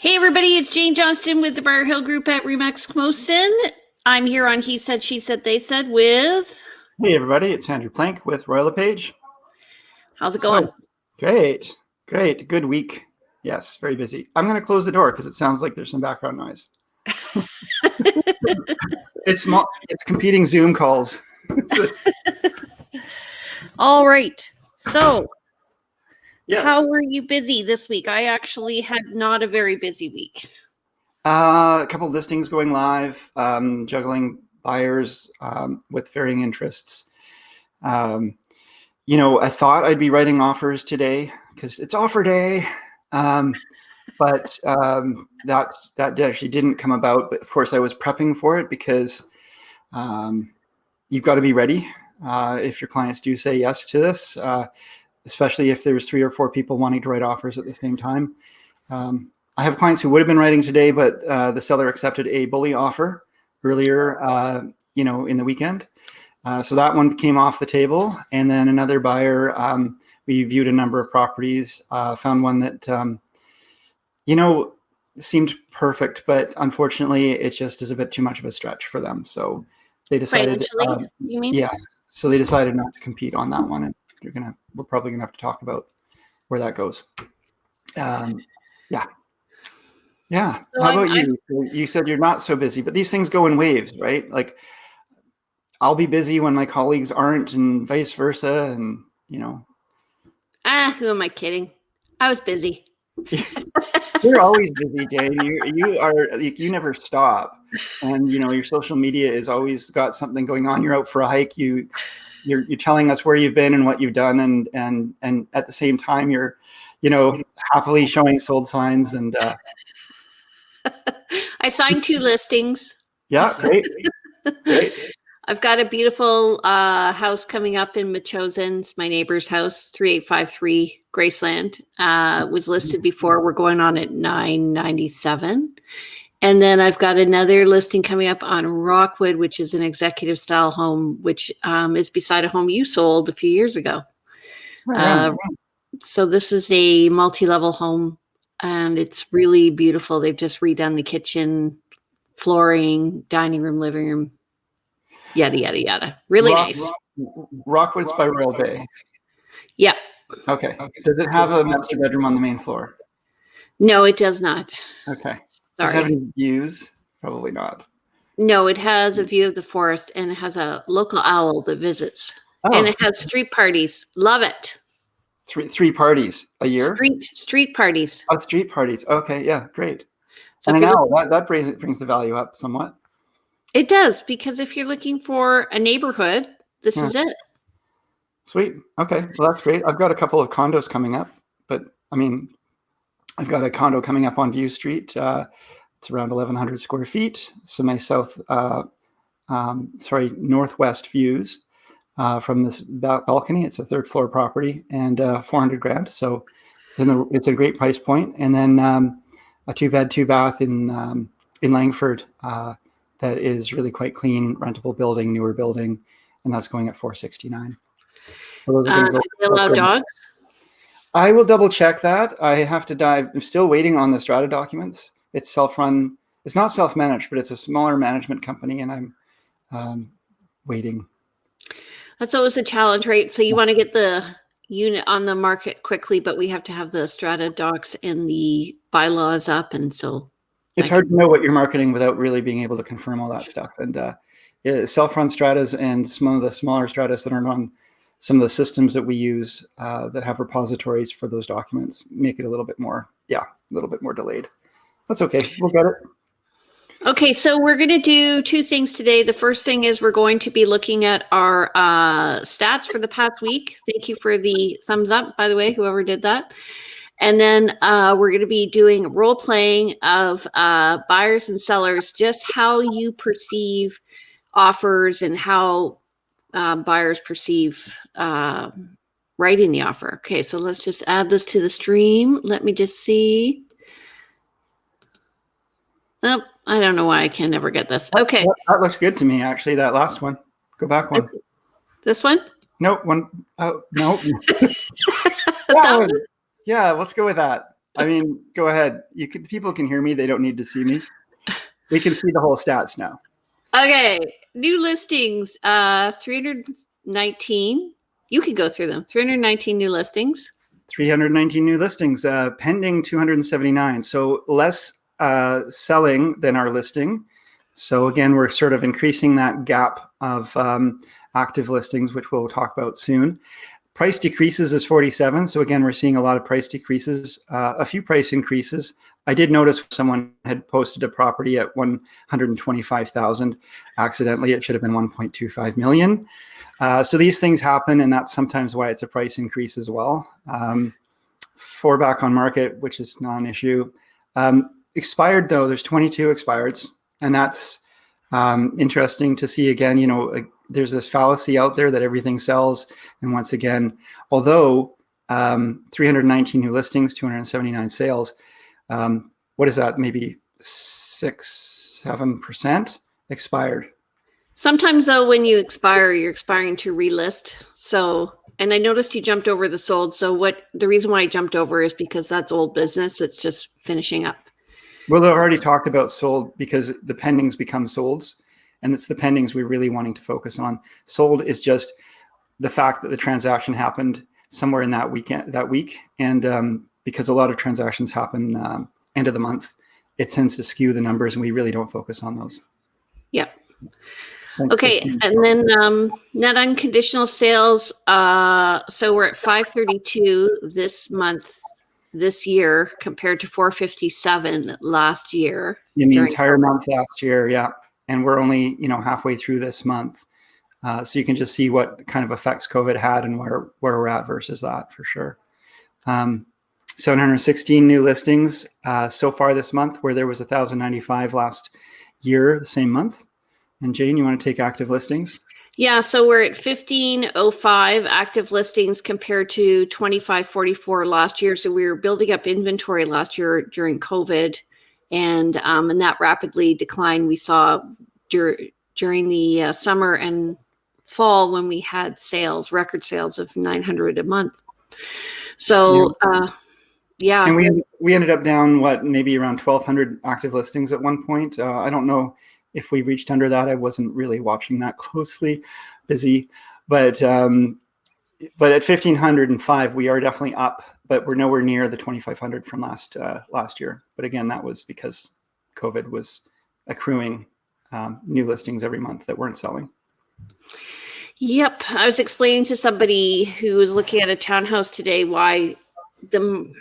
Hey everybody, it's Jane Johnston with the Briar Hill Group at Remax Camosun. I'm here on He Said, She Said, They Said with... Hey everybody, it's Andrew Plank with LePage. How's it going? Great. Good week. Yes, very busy. I'm going to close the door because it sounds like there's some background noise. It's competing Zoom calls. All right. So, yes. How were you busy this week? I actually had not a very busy week. A couple of listings going live, juggling buyers with varying interests. I thought I'd be writing offers today because it's offer day, but that actually didn't come about. But of course, I was prepping for it because you've got to be ready if your clients do say yes to this, especially if there's 3 or 4 people wanting to write offers at the same time. I have clients who would have been writing today, but the seller accepted a bully offer earlier, in the weekend. So that one came off the table. And then another buyer, we viewed a number of properties, found one that, seemed perfect, but unfortunately it just is a bit too much of a stretch for them. So they decided, Financially, you mean? Yes. So they decided not to compete on that one. And we're probably gonna have to talk about where that goes. Yeah. So How about you? You said you're not so busy, but these things go in waves, right? Like I'll be busy when my colleagues aren't and vice versa. And, who am I kidding? I was busy. You're always busy, Jane. You never stop. And, your social media is always got something going on. You're out for a hike. You're telling us where you've been and what you've done. And at the same time, you're, happily showing sold signs and, I signed 2 listings. Yeah, great. I've got a beautiful house coming up in Machosen. It's my neighbor's house, 3853 Graceland. Was listed before. We're going on at $997. And then I've got another listing coming up on Rockwood, which is an executive style home, which is beside a home you sold a few years ago. So this is a multi-level home. And it's really beautiful. They've just redone the kitchen, flooring, dining room, living room, yada, yada, yada. Really nice. Rockwood's by Royal Bay. Yeah. Okay. Does it have a master bedroom on the main floor? No, it does not. Okay. Sorry. Does it have any views? Probably not. No, it has a view of the forest and it has a local owl that visits. Oh. And it has street parties. Love it. Three parties a year? Street parties. Oh, street parties. Okay, yeah, great. So and now that brings the value up somewhat. It does, because if you're looking for a neighborhood, this is it. Sweet. Okay, well, that's great. I've got a couple of condos coming up, but I've got a condo coming up on View Street. It's around 1,100 square feet. So my northwest views. From this balcony. It's a 3rd floor property and $400,000. So it's a great price point. And then a 2-bed, 2-bath in Langford that is really quite clean, rentable building, newer building, and that's going at $469,000. So do they allow dogs? I will double check that. I have to dive. I'm still waiting on the strata documents. It's self-run. It's not self-managed, but it's a smaller management company, and I'm waiting. That's always a challenge, right? So you want to get the unit on the market quickly, but we have to have the strata docs and the bylaws up. And so it's hard to know what you're marketing without really being able to confirm all that stuff. And self-run stratas and some of the smaller stratas that aren't on some of the systems that we use that have repositories for those documents make it a little bit more delayed. That's okay. We'll get it. Okay, so we're going to do 2 things today. The first thing is we're going to be looking at our stats for the past week. Thank you for the thumbs up, by the way, whoever did that. And then we're going to be doing role playing of buyers and sellers, just how you perceive offers and how buyers perceive writing the offer. Okay, so let's just add this to the stream. Let me just see. Oh, I don't know why I can never get this. Okay. That looks good to me, actually, that last one. Go back one. This one? Nope. One. Oh, no. That one? Yeah, let's go with that. I mean, go ahead. People can hear me. They don't need to see me. We can see the whole stats now. Okay, new listings, 319. You can go through them. 319 new listings. 319 new listings, pending 279. So less selling than our listing. So again, we're sort of increasing that gap of active listings, which we'll talk about soon. Price decreases is 47. So again, we're seeing a lot of price decreases, a few price increases. I did notice someone had posted a property at 125,000 accidentally. It should have been 1.25 million. So these things happen, and that's sometimes why it's a price increase as well. 4 back on market, which is not an issue. Expired though, there's 22 expireds, and that's interesting to see. Again, there's this fallacy out there that everything sells, and once again, although 319 new listings, 279 sales, what is that? Maybe 6-7% expired. Sometimes though, when you expire, you're expiring to relist. So, and I noticed you jumped over the sold. So the reason why I jumped over is because that's old business. It's just finishing up. Well, I've already talked about sold because the pendings become solds, and it's the pendings we're really wanting to focus on. Sold is just the fact that the transaction happened somewhere in that week, and because a lot of transactions happen end of the month, it tends to skew the numbers, and we really don't focus on those. Yep. Okay, and then net unconditional sales. So we're at 532 this month, this year, compared to 457 last year. In the entire month last year, yeah. And we're only halfway through this month, so you can just see what kind of effects COVID had and where we're at versus that for sure. 716 new listings so far this month, where there was 1,095 last year, the same month. And Jane, you want to take active listings? Yeah, so we're at 1505 active listings compared to 2544 last year. So we were building up inventory last year during COVID, and that rapidly declined we saw during the summer and fall when we had record sales of 900 a month. So yeah. And we ended up down maybe around 1,200 active listings at one point. I don't know if we reached under that. I wasn't really watching that closely, busy, but at 1,505, we are definitely up, but we're nowhere near the 2,500 from last year. But again, that was because COVID was accruing new listings every month that weren't selling. Yep. I was explaining to somebody who was looking at a townhouse today why the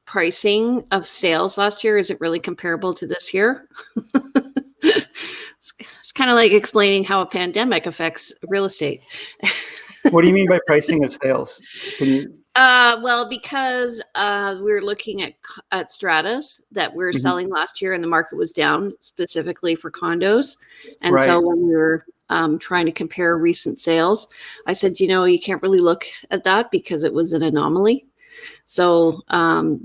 pricing of sales last year isn't really comparable to this year. It's kind of like explaining how a pandemic affects real estate. What do you mean by pricing of sales? Well, because we're looking at stratas that we're selling last year, and the market was down specifically for condos. And right. So when we were trying to compare recent sales, I said, you can't really look at that because it was an anomaly. So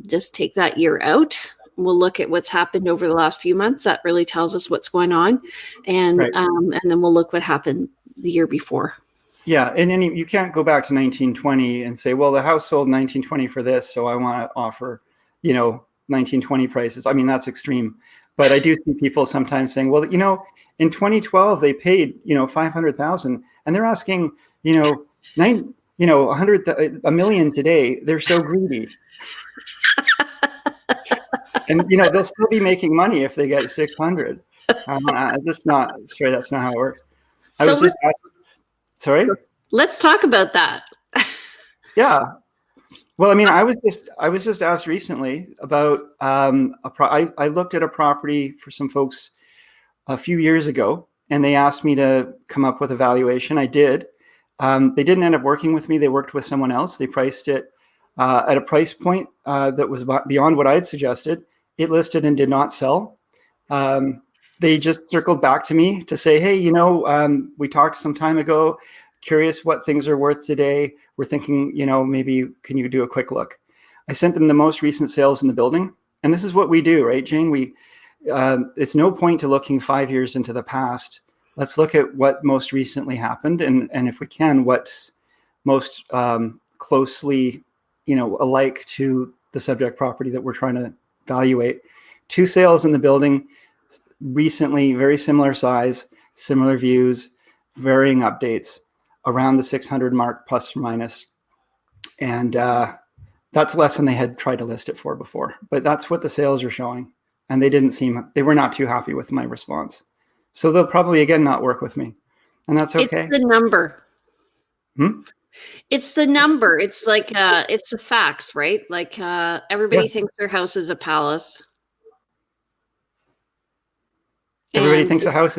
just take that year out. We'll look at what's happened over the last few months. That really tells us what's going on. And right. And then we'll look what happened the year before. Yeah. And then you can't go back to 1920 and say, well, the house sold 1920 for this, so I want to offer, 1920 prices. I mean, that's extreme. But I do see people sometimes saying, well, in 2012, they paid, 500,000, and they're asking, 100, a million today. They're so greedy. And, they'll still be making money if they get 600. That's not how it works. Sorry? Let's talk about that. Yeah. Well, I mean, I was just asked recently about I looked at a property for some folks a few years ago, and they asked me to come up with a valuation. I did. They didn't end up working with me. They worked with someone else. They priced it at a price point that was beyond what I had suggested. It listed and did not sell. They just circled back to me to say, hey, we talked some time ago, curious what things are worth today. We're thinking, maybe can you do a quick look? I sent them the most recent sales in the building. And this is what we do, right, Jane? It's no point to looking 5 years into the past. Let's look at what most recently happened. And if we can, what's most closely, alike to the subject property that we're trying to evaluate. 2 sales in the building recently, very similar size, similar views, varying updates around the 600 mark plus or minus. And that's less than they had tried to list it for before. But that's what the sales are showing. And they were not too happy with my response. So they'll probably, again, not work with me. And that's okay. It's the number. Hmm? It's the number. It's like, it's the facts, right? Like everybody thinks their house is a palace. Everybody thinks a house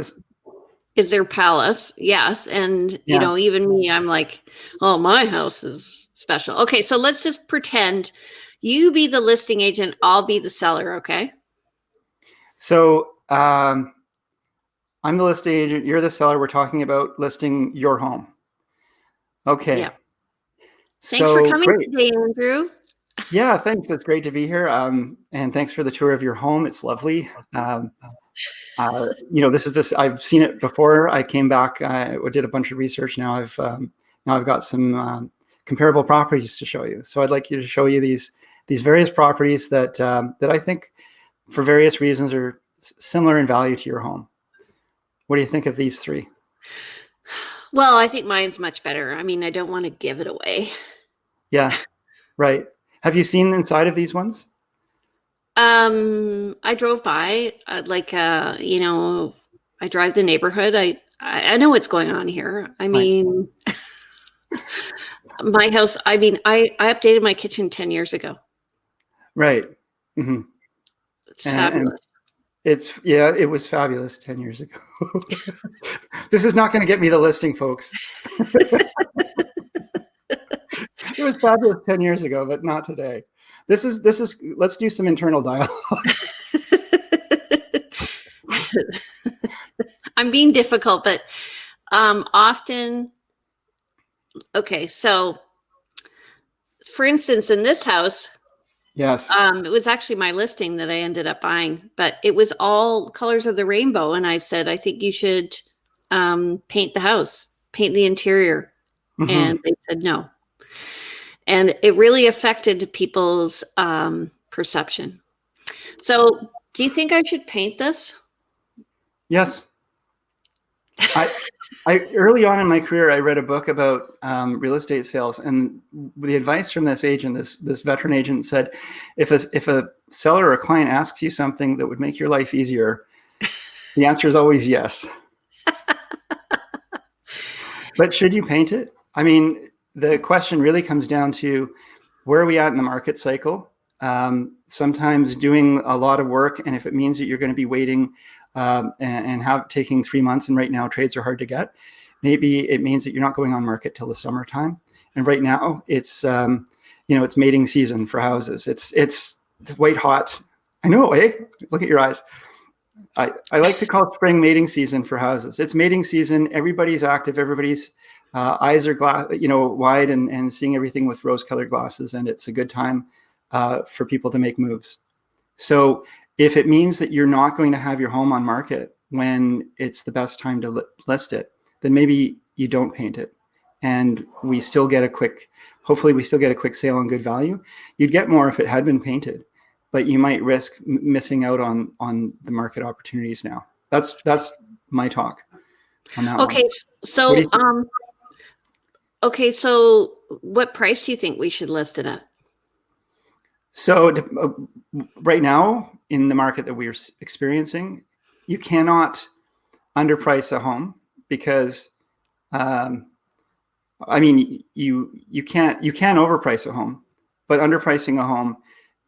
is their palace. Yes. And, you know, even me, I'm like, oh, my house is special. Okay. So let's just pretend you be the listing agent. I'll be the seller. Okay. So I'm the listing agent. You're the seller. We're talking about listing your home. Okay. Yeah. Thanks for coming today, Andrew. Yeah, thanks. It's great to be here. And thanks for the tour of your home. It's lovely. I've seen it before. I came back. I did a bunch of research. Now I've got some comparable properties to show you. So I'd like you to show you these various properties that I think, for various reasons, are similar in value to your home. What do you think of these 3? Well, I think mine's much better. I mean, I don't want to give it away. Yeah, right. Have you seen inside of these ones? I drove by, I drive the neighborhood. I know what's going on here. I mean, my house, I updated my kitchen 10 years ago. Right. Mm-hmm. It's fabulous. It was fabulous 10 years ago. This is not going to get me the listing, folks. It was fabulous 10 years ago, but not today. This is, let's do some internal dialogue. I'm being difficult, but often, okay, so for instance, in this house, yes, it was actually my listing that I ended up buying, but it was all colors of the rainbow. And I said, I think you should paint the house, paint the interior. Mm-hmm. And they said no. And it really affected people's perception. So do you think I should paint this? Yes. I early on in my career, I read a book about real estate sales, and the advice from this agent, this veteran agent, said, if a seller or a client asks you something that would make your life easier, the answer is always yes. But should you paint it? I mean, the question really comes down to, where are we at in the market cycle? Sometimes doing a lot of work, and if it means that you're going to be waiting and taking 3 months, and right now trades are hard to get, maybe it means that you're not going on market till the summertime. And right now it's it's mating season for houses. It's white hot. I know, eh? Look at your eyes. I like to call spring mating season for houses. It's mating season. Everybody's active. Everybody's eyes are wide and seeing everything with rose-colored glasses, and it's a good time for people to make moves. So if it means that you're not going to have your home on market when it's the best time to list it, then maybe you don't paint it, and we still get hopefully we still get a quick sale on good value. You'd get more if it had been painted, but you might risk missing out on the market opportunities now. That's my talk on that. Okay, so so what price do you think we should list it at? So right now in the market that we're experiencing, you cannot underprice a home because, you can overprice a home, but underpricing a home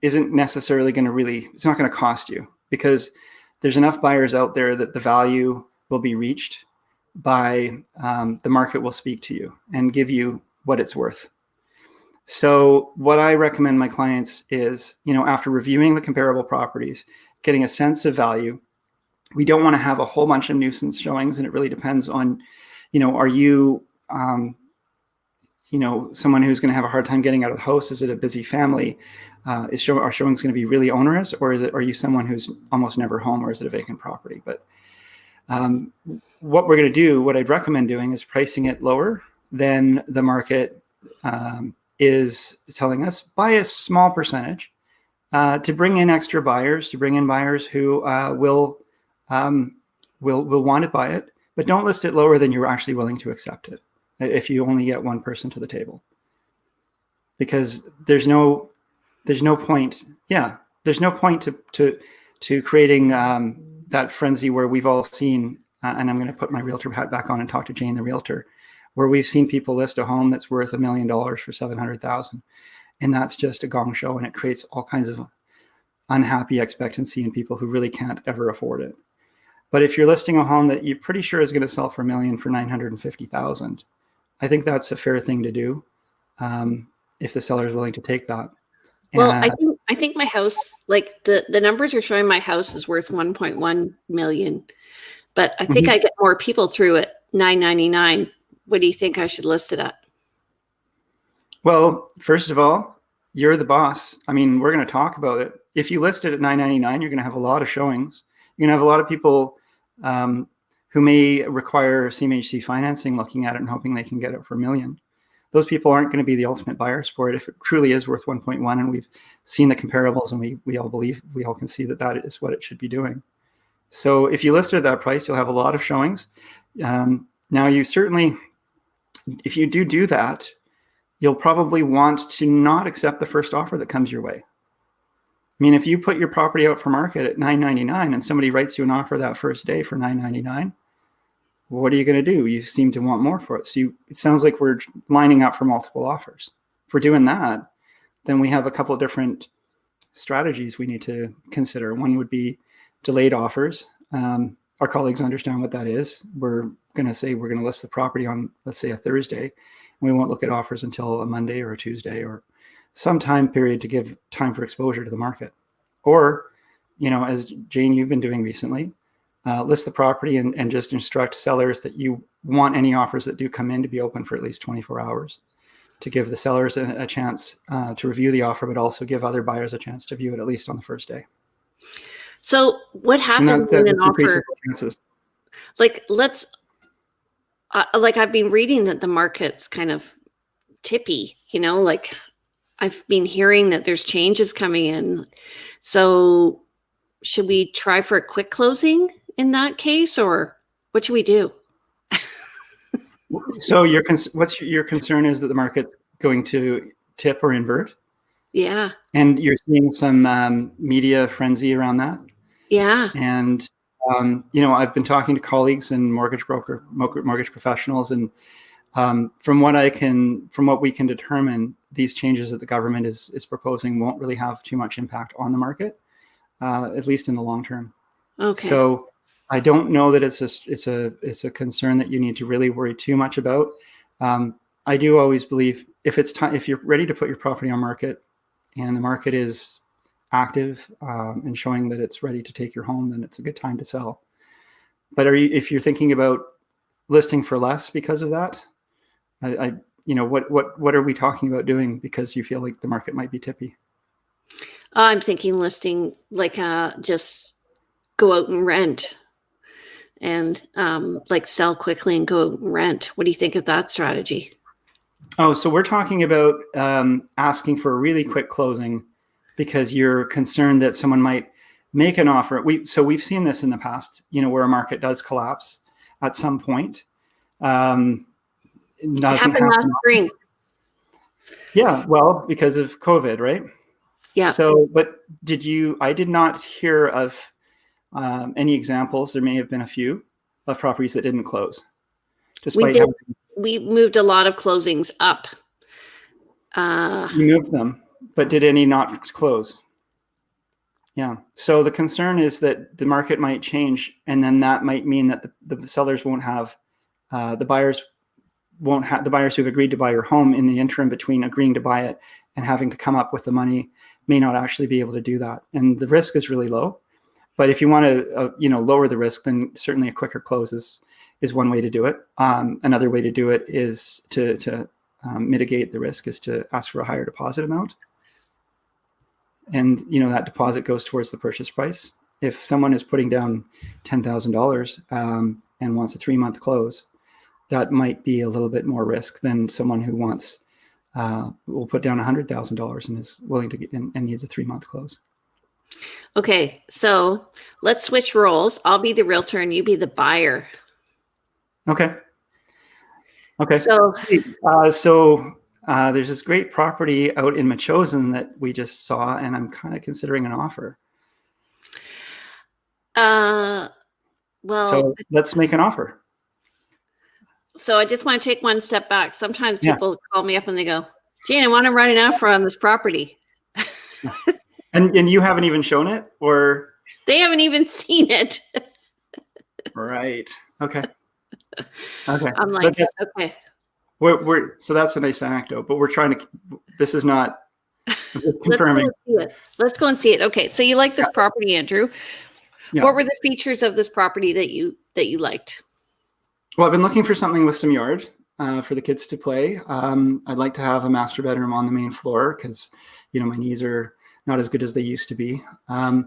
isn't necessarily it's not going to cost you, because there's enough buyers out there that the value will be reached by the market will speak to you and give you what it's worth. So what I recommend my clients is, after reviewing the comparable properties, getting a sense of value. We don't want to have a whole bunch of nuisance showings, and it really depends on, are you, someone who's going to have a hard time getting out of the house? Is it a busy family? Are showings going to be really onerous, or are you someone who's almost never home, or is it a vacant property? But what we're going to do, what I'd recommend doing, is pricing it lower than the market is telling us by a small percentage. to bring in extra buyers, to bring in buyers who will want to buy it, but don't list it lower than you're actually willing to accept it. If you only get one person to the table, because there's no point. Yeah, there's no point to creating that frenzy where we've all seen. And I'm going to put my realtor hat back on and talk to Jane, the realtor, where we've seen people list a home that's worth $1 million for $700,000, and that's just a gong show, and it creates all kinds of unhappy expectancy in people who really can't ever afford it. But if you're listing a home that you're pretty sure is going to sell for $1 million for $950,000, I think that's a fair thing to do, if the seller is willing to take that. Well, I think my house, like the numbers are showing my house is worth 1.1 million, but I think I get more people through at $999. What do you think I should list it at? Well, first of all, you're the boss. I mean, we're going to talk about it. If you list it at $999, you're going to have a lot of showings. You're going to have a lot of people who may require CMHC financing looking at it and hoping they can get it for $1 million. Those people aren't going to be the ultimate buyers for it if it truly is worth 1.1. And we've seen the comparables, and we all can see that that is what it should be doing. So if you list it at that price, you'll have a lot of showings. Now, you certainly, if you do that, you'll probably want to not accept the first offer that comes your way. I mean, if you put your property out for market at $999 and somebody writes you an offer that first day for $999, what are you going to do? You seem to want more for it. So it sounds like we're lining up for multiple offers. If we're doing that, then we have a couple of different strategies we need to consider. One would be delayed offers. Our colleagues understand what that is. We're going to say we're going to list the property on, let's say, a Thursday, and we won't look at offers until a Monday or a Tuesday or some time period to give time for exposure to the market. Or, as Jane, you've been doing recently, list the property and just instruct sellers that you want any offers that do come in to be open for at least 24 hours to give the sellers a chance to review the offer, but also give other buyers a chance to view it at least on the first day. So what happens in an offer? Like, like I've been reading that the market's kind of tippy, like I've been hearing that there's changes coming in. So should we try for a quick closing in that case, or what should we do? So what's your concern is that the market's going to tip or invert? Yeah. And you're seeing some media frenzy around that? Yeah. And, I've been talking to colleagues and mortgage professionals, and from what we can determine, these changes that the government is proposing won't really have too much impact on the market, at least in the long term. Okay. So I don't know that it's a concern that you need to really worry too much about. I do always believe if you're ready to put your property on market and the market is active and showing that it's ready to take your home, then it's a good time to sell. But if you're thinking about listing for less because of that, what are we talking about doing because you feel like the market might be tippy? I'm thinking listing like just go out and rent and like sell quickly and go out and rent. What do you think of that strategy? Oh, so we're talking about asking for a really quick closing because you're concerned that someone might make an offer. We've seen this in the past, where a market does collapse at some point. It happened last spring. Yeah, well, because of COVID, right? Yeah. So, but I did not hear of any examples. There may have been a few of properties that didn't close. We moved a lot of closings up. You moved them, but did any not close? Yeah. So the concern is that the market might change, and then that might mean that the sellers won't have the buyers who've agreed to buy your home in the interim between agreeing to buy it and having to come up with the money may not actually be able to do that. And the risk is really low. But if you want to, lower the risk, then certainly a quicker close is one way to do it. Another way to do it is to mitigate the risk is to ask for a higher deposit amount. And, that deposit goes towards the purchase price. If someone is putting down $10,000 and wants a 3-month close, that might be a little bit more risk than someone who will put down $100,000 and is willing to and needs a 3-month close. Okay, so let's switch roles. I'll be the realtor and you be the buyer. Okay. Okay. So, There's this great property out in Machosen that we just saw, and I'm kind of considering an offer. well, So let's make an offer. so I just want to take one step back. Sometimes people call me up and they go, Jane, I want to write an offer on this property. And you haven't even shown it, or? They haven't even seen it. Right. Okay. Okay. I'm like, okay. So that's a nice anecdote, but we're trying to, this is not confirming. Let's go and see it. Okay. So you like this property, Andrew. Yeah. What were the features of this property that you liked? Well, I've been looking for something with some yard for the kids to play. I'd like to have a master bedroom on the main floor because, my knees are not as good as they used to be. I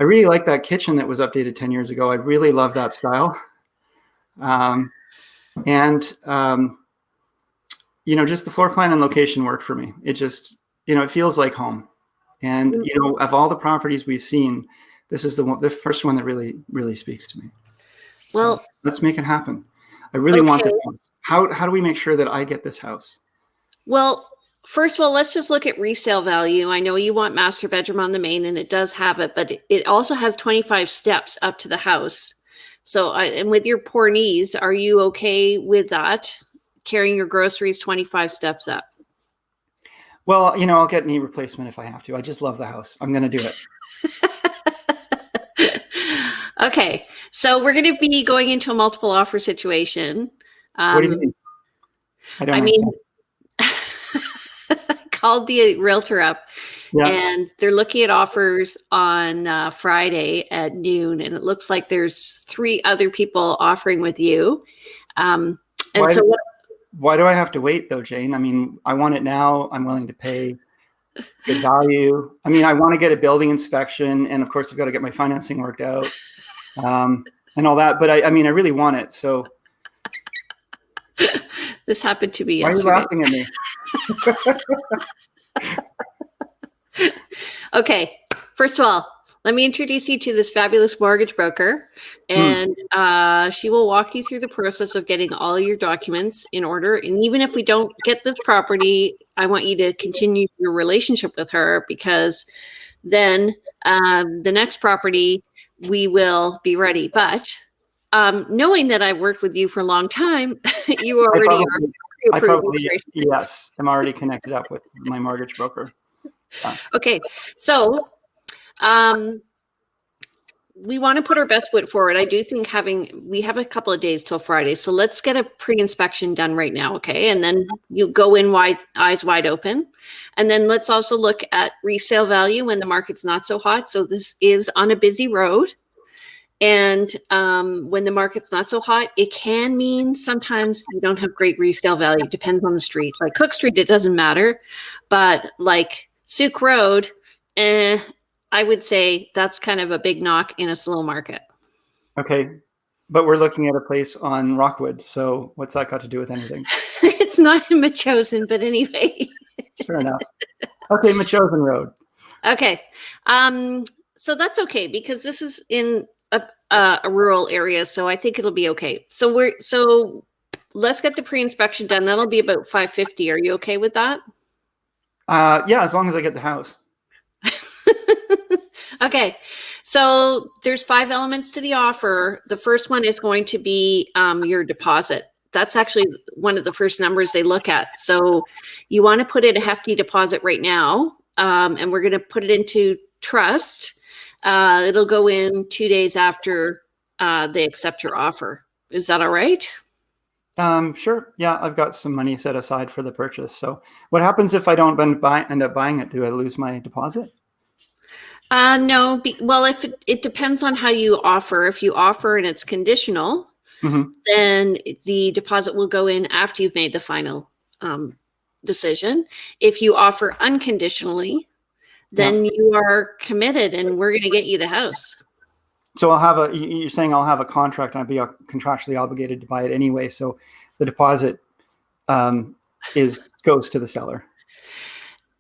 really like that kitchen that was updated 10 years ago. I really love that style. Just the floor plan and location work for me. It just, it feels like home. And, of all the properties we've seen, this is the first one that really, really speaks to me. Well, so let's make it happen. I really want this house. How do we make sure that I get this house? Well, first of all, let's just look at resale value. I know you want master bedroom on the main, and it does have it, but it also has 25 steps up to the house. So, and with your poor knees, are you okay with that? Carrying your groceries 25 steps up? Well, I'll get knee replacement if I have to. I just love the house. I'm going to do it. Okay. So we're going to be going into a multiple offer situation. What do you mean? I mean, I called the realtor up and they're looking at offers on Friday at noon. And it looks like there's 3 other people offering with you. Why do I have to wait though, Jane? I mean, I want it now. I'm willing to pay good value. I mean, I want to get a building inspection, and of course I've got to get my financing worked out and all that. But I really want it. So this happened to me yesterday. Why are you laughing at me? Okay. First of all, let me introduce you to this fabulous mortgage broker, and she will walk you through the process of getting all your documents in order. And even if we don't get this property, I want you to continue your relationship with her, because then the next property we will be ready. But knowing that I've worked with you for a long time, you already yes, I'm already connected up with my mortgage broker. Okay, so we want to put our best foot forward. I do think we have a couple of days till Friday, so let's get a pre-inspection done right now, okay? And then you go in eyes wide open. And then let's also look at resale value when the market's not so hot. So this is on a busy road. And when the market's not so hot, it can mean sometimes you don't have great resale value. It depends on the street. Like Cook Street, it doesn't matter. But like Souk Road, I would say that's kind of a big knock in a slow market. Okay. But we're looking at a place on Rockwood. So what's that got to do with anything? It's not in Machosen, but anyway. Sure enough. Okay, Machosen Road. Okay. So that's okay because this is in a rural area. So I think it'll be okay. So let's get the pre-inspection done. That'll be about $550. Are you okay with that? Yeah, as long as I get the house. Okay, so there's 5 elements to the offer. The first one is going to be your deposit. That's actually one of the first numbers they look at. So you want to put in a hefty deposit right now, and we're going to put it into trust. It'll go in 2 days after they accept your offer. Is that all right? Sure. Yeah, I've got some money set aside for the purchase. So what happens if I don't end up buying it? Do I lose my deposit? No. Well, if it depends on how you offer. If you offer and it's conditional, then the deposit will go in after you've made the final decision. If you offer unconditionally, then you are committed and we're going to get you the house. So you're saying I'll have a contract and I'll be contractually obligated to buy it anyway. So the deposit goes to the seller.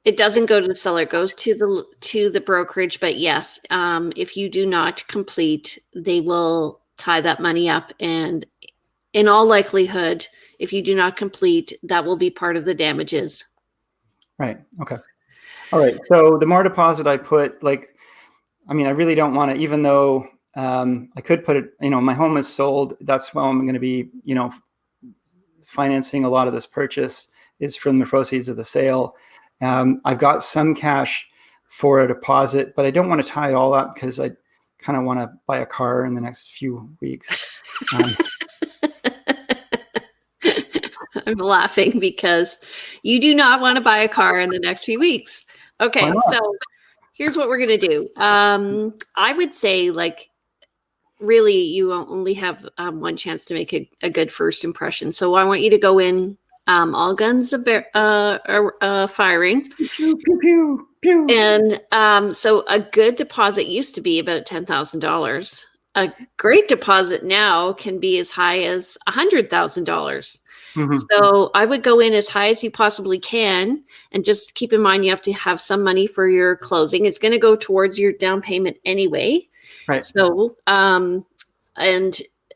It doesn't go to the seller. It goes to the brokerage. But yes, if you do not complete, they will tie that money up. And in all likelihood, if you do not complete, that will be part of the damages. Right. Okay. All right. So the more deposit I put, like, I mean, I really don't want to, even though I could put it, my home is sold. That's why I'm going to be, financing a lot of this purchase is from the proceeds of the sale. I've got some cash for a deposit, but I don't want to tie it all up because I kind of want to buy a car in the next few weeks. I'm laughing because you do not want to buy a car in the next few weeks. Okay, so here's what we're going to do. I would say, like, really, you only have one chance to make a good first impression. So I want you to go in all guns firing. Pew, pew, pew, pew. And so a good deposit used to be about $10,000. A great deposit now can be as high as $100,000. Mm-hmm. So I would go in as high as you possibly can, and just keep in mind you have to have some money for your closing. It's going to go towards your down payment anyway. Right. So, and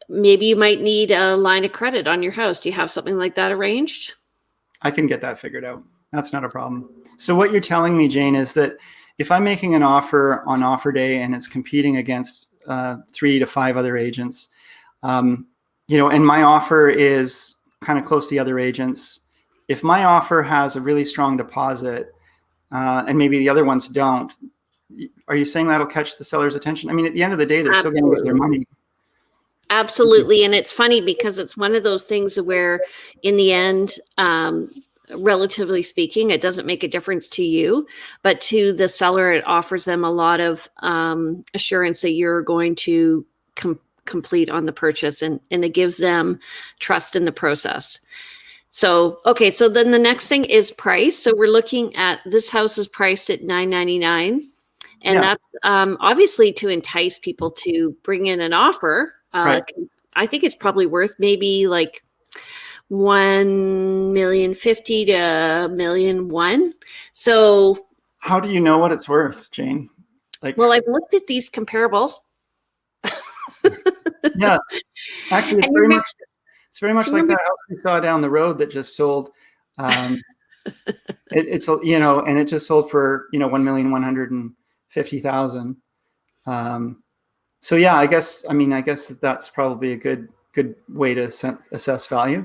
maybe you might need a line of credit on your house. Do you have something like that arranged? I can get that figured out. That's not a problem. So what you're telling me, Jane, is that if I'm making an offer on offer day and it's competing against 3 to 5 other agents, and my offer is kind of close to the other agents, if my offer has a really strong deposit and maybe the other ones don't, are you saying that'll catch the seller's attention? I mean, at the end of the day, they're still going to get their money. Absolutely. And it's funny because it's one of those things where in the end, relatively speaking, it doesn't make a difference to you, but to the seller, it offers them a lot of assurance that you're going to complete on the purchase, and it gives them trust in the process. So, okay. So then the next thing is price. So we're looking at, this house is priced at $999. And that's obviously to entice people to bring in an offer. Right. I think it's probably worth maybe like $1,050,000 to $1,100,000. So how do you know what it's worth, Jane? Well, I've looked at these comparables. Yeah, actually, it's very much like that house we saw down the road that just sold. It's and it just sold for $1,150,000. So yeah, I guess that's probably a good way to assess value.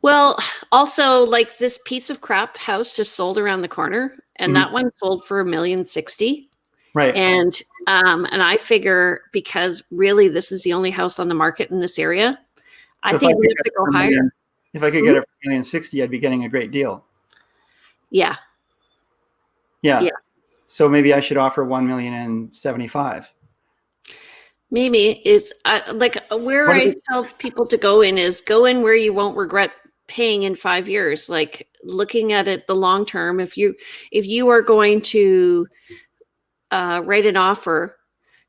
Well, also, like, this piece of crap house just sold around the corner, and that one sold for $1,060,000. Right. And I figure, because really this is the only house on the market in this area, I think we have to go higher. If I could get it for $1,060,000, I'd be getting a great deal. Yeah. So maybe I should offer $1,075,000. Maybe it's like where I tell people to go in where you won't regret paying in 5 years. Like, looking at it the long term, if you are going to write an offer,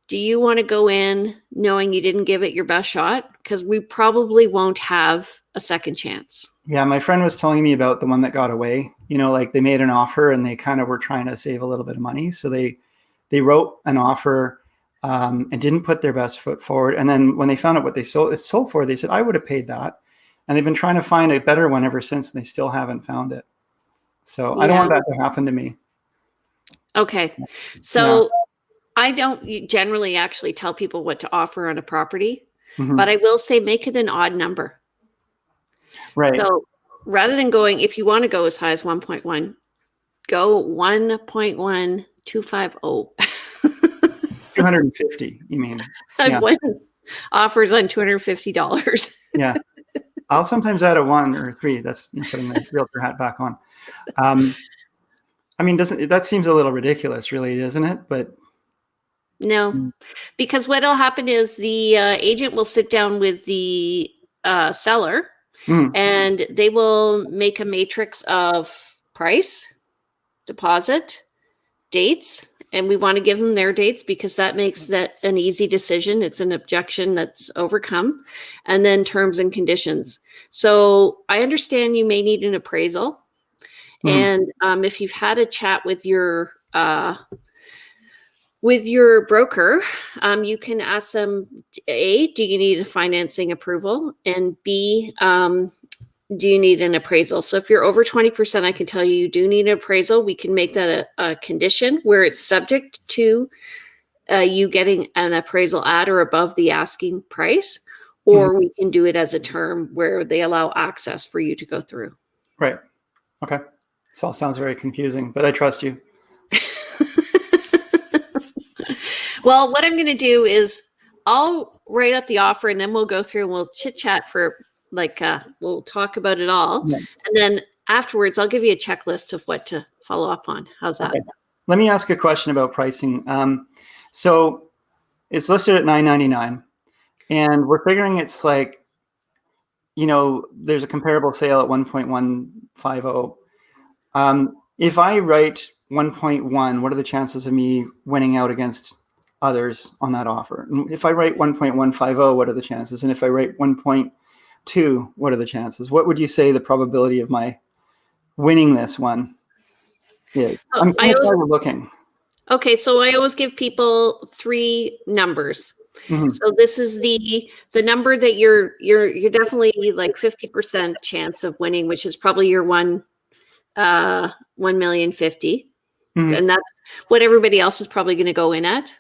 do you want to go in knowing you didn't give it your best shot? Because we probably won't have a second chance. Yeah, my friend was telling me about the one that got away. Like, they made an offer and they kind of were trying to save a little bit of money. So they wrote an offer and didn't put their best foot forward. And then when they found out what it sold for, they said, I would have paid that. And they've been trying to find a better one ever since, and they still haven't found it. So I don't want that to happen to me. Okay. So I don't generally actually tell people what to offer on a property, but I will say make it an odd number. Right. So rather than going, if you want to go as high as 1.1, go 1.1250. 250, you mean? I've won offers on $250. Yeah. I'll sometimes add a 1 or 3. That's putting the realtor hat back on. That seems a little ridiculous, really, doesn't it? But no, because what'll happen is the agent will sit down with the seller, and they will make a matrix of price, deposit, dates. And we want to give them their dates because that makes that an easy decision. It's an objection that's overcome. And then terms and conditions. So I understand you may need an appraisal. And if you've had a chat with your broker, you can ask them, A, do you need a financing approval? And B, do you need an appraisal? So if you're over 20%, I can tell you do need an appraisal. We can make that a condition where it's subject to you getting an appraisal at or above the asking price, or we can do it as a term where they allow access for you to go through. Right. Okay. This all sounds very confusing, but I trust you. Well, what I'm going to do is I'll write up the offer and then we'll go through and we'll chit chat for we'll talk about it all. Yeah. And then afterwards, I'll give you a checklist of what to follow up on. How's that? Okay. Let me ask a question about pricing. So it's listed at $999 and we're figuring it's like, there's a comparable sale at 1.150. If I write 1.1, what are the chances of me winning out against others on that offer? And if I write 1.150, what are the chances? And if I write 1.2, what are the chances? What would you say the probability of my winning this one is? I'm looking. Okay, so I always give people 3 numbers. So this is the number that you're definitely like 50% chance of winning, which is probably your 1,050,000. And that's what everybody else is probably going to go in at.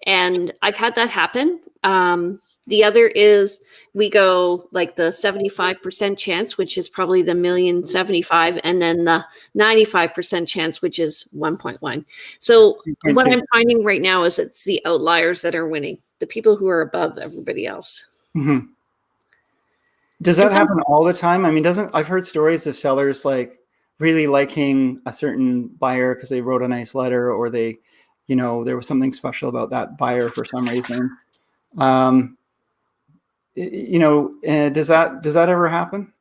And I've had that happen. The other is we go like the 75% chance, which is probably the 1,075,000, and then the 95% chance, which is 1.1. So what I'm finding right now is it's the outliers that are winning, the people who are above everybody else. Does that happen all the time? I mean, I've heard stories of sellers like really liking a certain buyer because they wrote a nice letter, or they, there was something special about that buyer for some reason. Does that ever happen?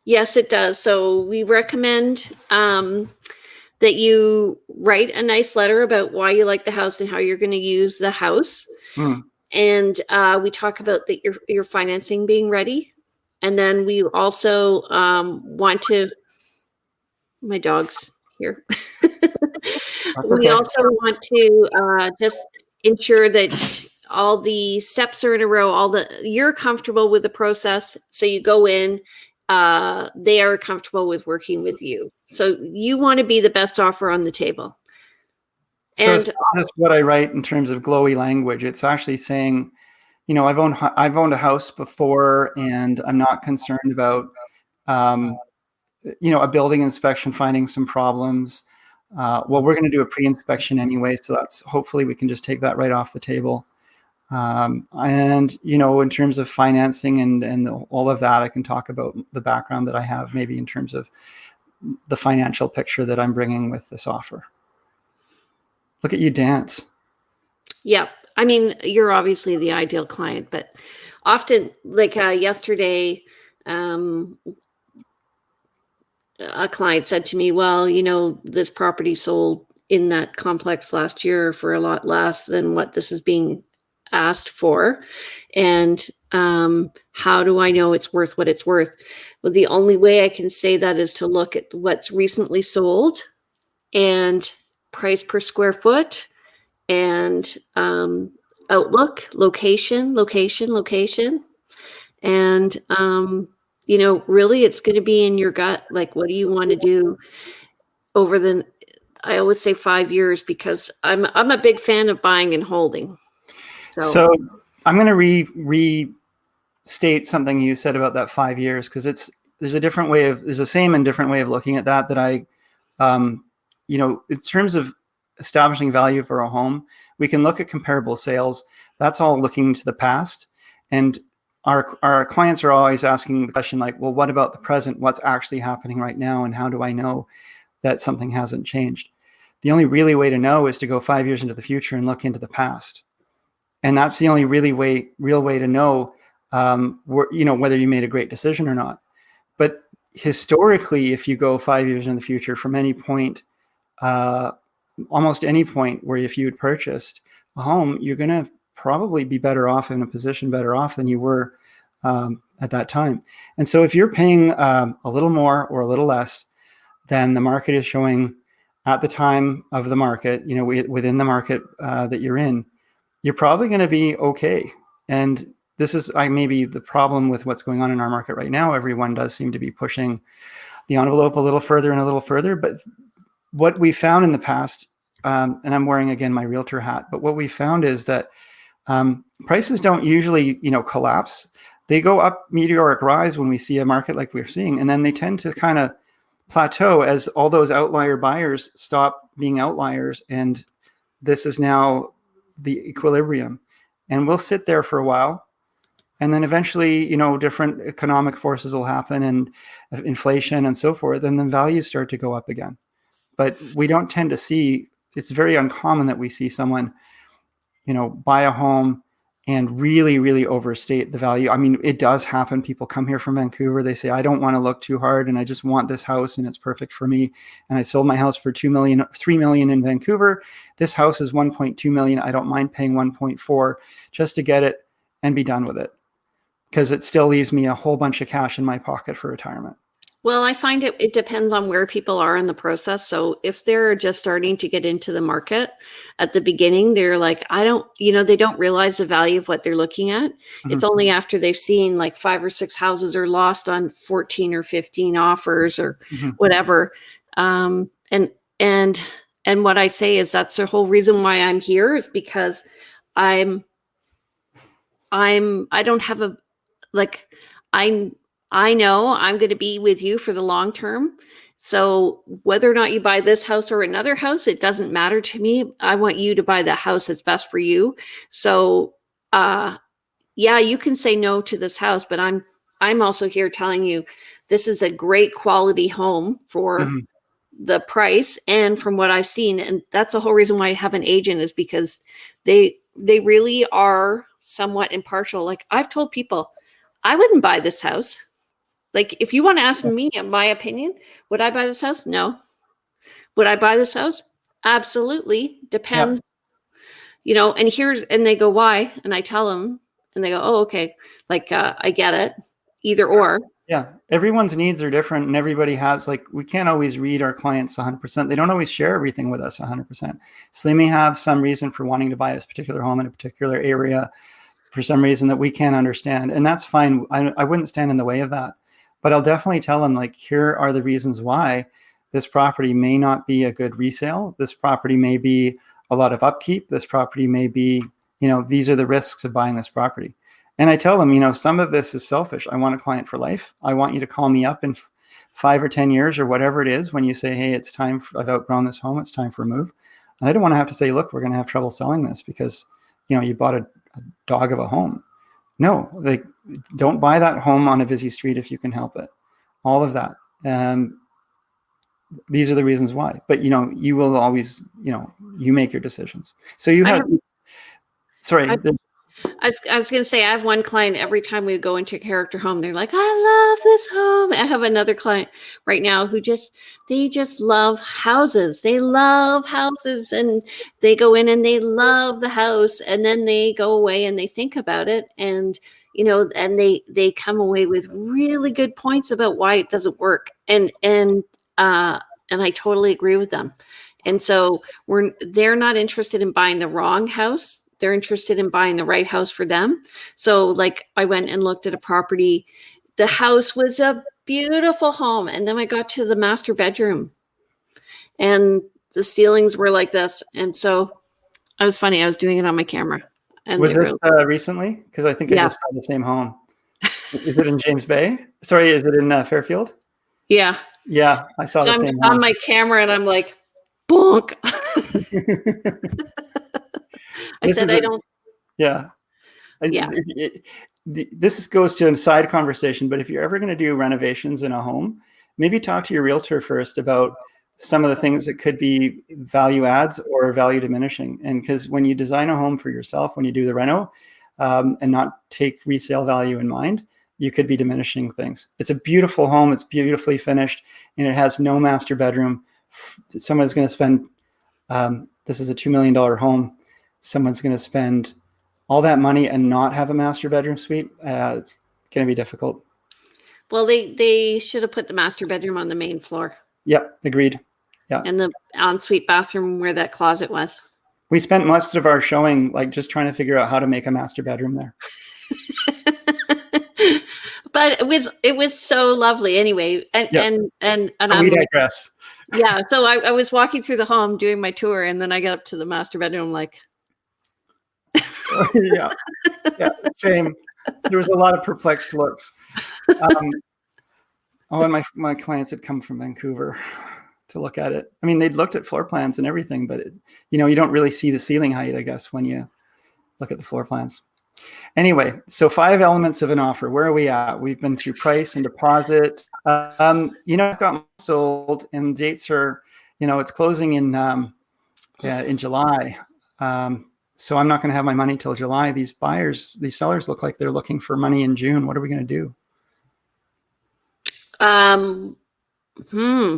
Yes, it does. So we recommend that you write a nice letter about why you like the house and how you're going to use the house. And we talk about that your financing being ready. And then we also want to, my dog's here. We also want to just ensure that all the steps are in a row, you're comfortable with the process. So you go in, they are comfortable with working with you. So you want to be the best offer on the table. So and that's what I write in terms of glowy language. It's actually saying, I've owned a house before, and I'm not concerned about, a building inspection finding some problems. Well, we're going to do a pre-inspection anyway, so that's hopefully we can just take that right off the table. And in terms of financing and all of that, I can talk about the background that I have, maybe in terms of the financial picture that I'm bringing with this offer. Look at you dance. Yeah. I mean, you're obviously the ideal client, but often, like yesterday, a client said to me, well, this property sold in that complex last year for a lot less than what this is being asked for. And how do I know it's worth what it's worth? Well, the only way I can say that is to look at what's recently sold and price per square foot and outlook, location. And, really it's going to be in your gut. Like, what do you want to do over I always say 5 years, because I'm a big fan of buying and holding. So I'm going to restate something you said about that 5 years, because there's the same and different way of looking at that I, in terms of establishing value for a home, we can look at comparable sales. That's all looking to the past. And our clients are always asking the question like, well, what about the present? What's actually happening right now? And how do I know that something hasn't changed? The only really way to know is to go 5 years into the future and look into the past. And that's the only real way to know, whether you made a great decision or not. But historically, if you go 5 years in the future from any point, almost any point where if you had purchased a home, you're going to probably be better off in a position, better off than you were at that time. And so if you're paying a little more or a little less, than the market is showing at the time of the market, within the market that you're in, you're probably going to be okay. And this is maybe the problem with what's going on in our market right now. Everyone does seem to be pushing the envelope a little further and a little further. But what we found in the past, and I'm wearing again my realtor hat, but what we found is that prices don't usually, collapse. They go up meteoric rise when we see a market like we're seeing, and then they tend to kind of plateau as all those outlier buyers stop being outliers, and this is now the equilibrium. And we'll sit there for a while, and then eventually, different economic forces will happen and inflation and so forth, and then values start to go up again. But we don't tend to see, it's very uncommon that we see someone, buy a home and really, really overstate the value. I mean, it does happen. People come here from Vancouver. They say, I don't want to look too hard, and I just want this house, and it's perfect for me. And I sold my house for $3 million in Vancouver. This house is $1.2 million. I don't mind paying 1.4 just to get it and be done with it, because it still leaves me a whole bunch of cash in my pocket for retirement. Well, I find it depends on where people are in the process. So if they're just starting to get into the market at the beginning, they're like, they don't realize the value of what they're looking at. Mm-hmm. It's only after they've seen like 5 or 6 houses are lost on 14 or 15 offers or mm-hmm. whatever. And what I say is that's the whole reason why I'm here, is because I know I'm going to be with you for the long term. So whether or not you buy this house or another house, it doesn't matter to me. I want you to buy the house that's best for you. So, you can say no to this house, but I'm also here telling you this is a great quality home for mm-hmm. the price and from what I've seen. And that's the whole reason why I have an agent, is because they really are somewhat impartial. Like I've told people, I wouldn't buy this house. Like, if you want to ask me my opinion, would I buy this house? No. Would I buy this house? Absolutely. Depends. Yeah. And they go, why? And I tell them, and they go, oh, okay. Like, I get it. Either or. Yeah. Everyone's needs are different, and everybody has, we can't always read our clients 100%. They don't always share everything with us 100%. So they may have some reason for wanting to buy this particular home in a particular area for some reason that we can't understand. And that's fine. I wouldn't stand in the way of that. But I'll definitely tell them, here are the reasons why this property may not be a good resale. This property may be a lot of upkeep. This property may be, these are the risks of buying this property. And I tell them, some of this is selfish. I want a client for life. I want you to call me up in 5 or 10 years or whatever it is when you say, hey, it's time, I've outgrown this home. It's time for a move. And I don't want to have to say, look, we're going to have trouble selling this because, you bought a dog of a home. No, don't buy that home on a busy street if you can help it. All of that. These are the reasons why. But, you will always, you make your decisions. So you have, I was going to say, I have one client, every time we go into a character home, they're like, I love this home. I have another client right now who they just love houses. They love houses, and they go in and they love the house, and then they go away and they think about it, and, and they come away with really good points about why it doesn't work. And I totally agree with them. And so they're not interested in buying the wrong house. They're interested in buying the right house for them. So I went and looked at a property. The house was a beautiful home. And then I got to the master bedroom, and the ceilings were like this. And so I was doing it on my camera. And was this recently? Because I think I just saw the same home. Is it in James Bay? Sorry, is it in Fairfield? Yeah. Yeah, I saw the same home. On my camera, and I'm like, bonk. I don't. Yeah. Yeah. This goes to a side conversation, but if you're ever going to do renovations in a home, maybe talk to your realtor first about some of the things that could be value adds or value diminishing. And because when you design a home for yourself, when you do the reno, and not take resale value in mind, you could be diminishing things. It's a beautiful home. It's beautifully finished, and it has no master bedroom. Someone's going to spend, this is a $2 million home. Someone's going to spend all that money and not have a master bedroom suite. It's going to be difficult. Well, they should have put the master bedroom on the main floor. Yep. Agreed. Yeah. And the ensuite bathroom where that closet was. We spent most of our showing like just trying to figure out how to make a master bedroom there. But it was so lovely anyway. And We digress. Yeah. So I was walking through the home doing my tour, and then I got up to the master bedroom like Yeah. Same. There was a lot of perplexed looks. And my clients had come from Vancouver to look at it. I mean, they'd looked at floor plans and everything, but you don't really see the ceiling height, I guess, when you look at the floor plans. Anyway, so 5 elements of an offer. Where are we at? We've been through price and deposit. I've got sold, and dates are, it's closing in July. So I'm not going to have my money till July. These sellers look like they're looking for money in June. What are we going to do?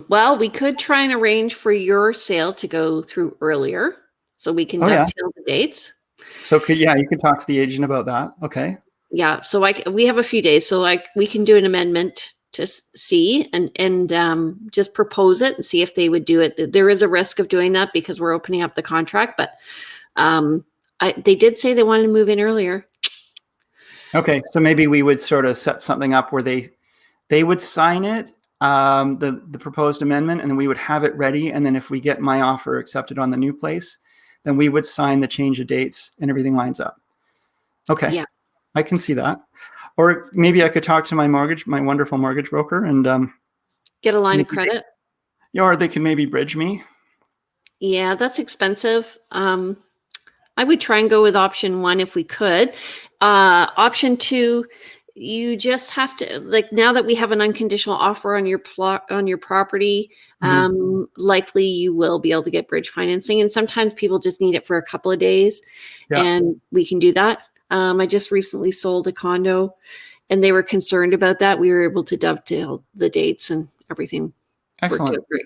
Well, we could try and arrange for your sale to go through earlier, so we can dovetail the dates. So you could talk to the agent about that. Okay. Yeah. So we have a few days, so we can do an amendment to see and just propose it and see if they would do it. There is a risk of doing that because we're opening up the contract, but they did say they wanted to move in earlier. Okay. So maybe we would sort of set something up where they would sign it, the proposed amendment, and then we would have it ready. And then if we get my offer accepted on the new place, then we would sign the change of dates and everything lines up. Okay. Yeah. I can see that. Or maybe I could talk to my wonderful mortgage broker and get a line of credit. Or they can maybe bridge me. Yeah, that's expensive. I would try and go with option 1 if we could. Option 2, you just have to, like, now that we have an unconditional offer on your property, likely you will be able to get bridge financing. And sometimes people just need it for a couple of days, and we can do that. I just recently sold a condo, and they were concerned about that. We were able to dovetail the dates and everything. Excellent. Worked out great.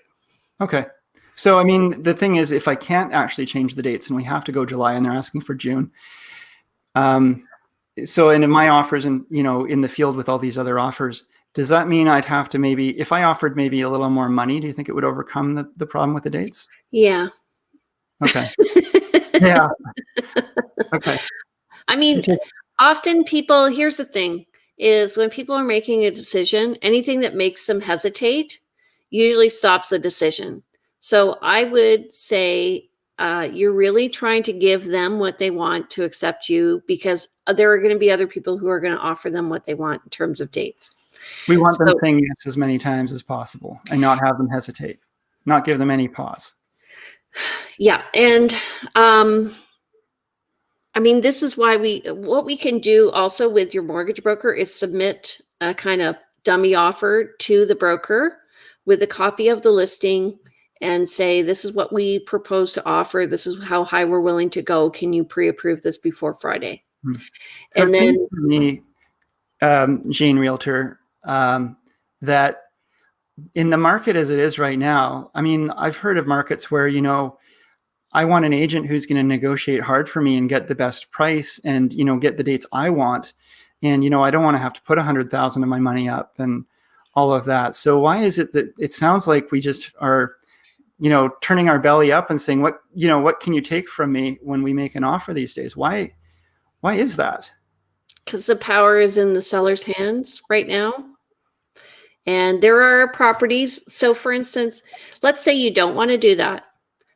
Okay. So, I mean, the thing is, if I can't actually change the dates and we have to go July and they're asking for June, and in my offers and, in the field with all these other offers, does that mean I'd have to maybe, if I offered maybe a little more money, do you think it would overcome the problem with the dates? Yeah. Okay. Yeah. Okay. I mean, often people, here's the thing, is when people are making a decision, anything that makes them hesitate usually stops the decision. So I would say you're really trying to give them what they want to accept you, because there are going to be other people who are going to offer them what they want in terms of dates. We want them saying yes as many times as possible and not have them hesitate, not give them any pause. Yeah. And I mean, this is why what we can do also with your mortgage broker is submit a kind of dummy offer to the broker with a copy of the listing and say, this is what we propose to offer. This is how high we're willing to go. Can you pre-approve this before Friday? So and then seems to me, Jane Realtor, that in the market as it is right now, I mean, I've heard of markets where, I want an agent who's going to negotiate hard for me and get the best price and, get the dates I want. And, I don't want to have to put 100,000 of my money up and all of that. So why is it that it sounds like we just are, turning our belly up and saying, what can you take from me when we make an offer these days? Why is that? Because the power is in the seller's hands right now. And there are properties. So for instance, let's say you don't want to do that.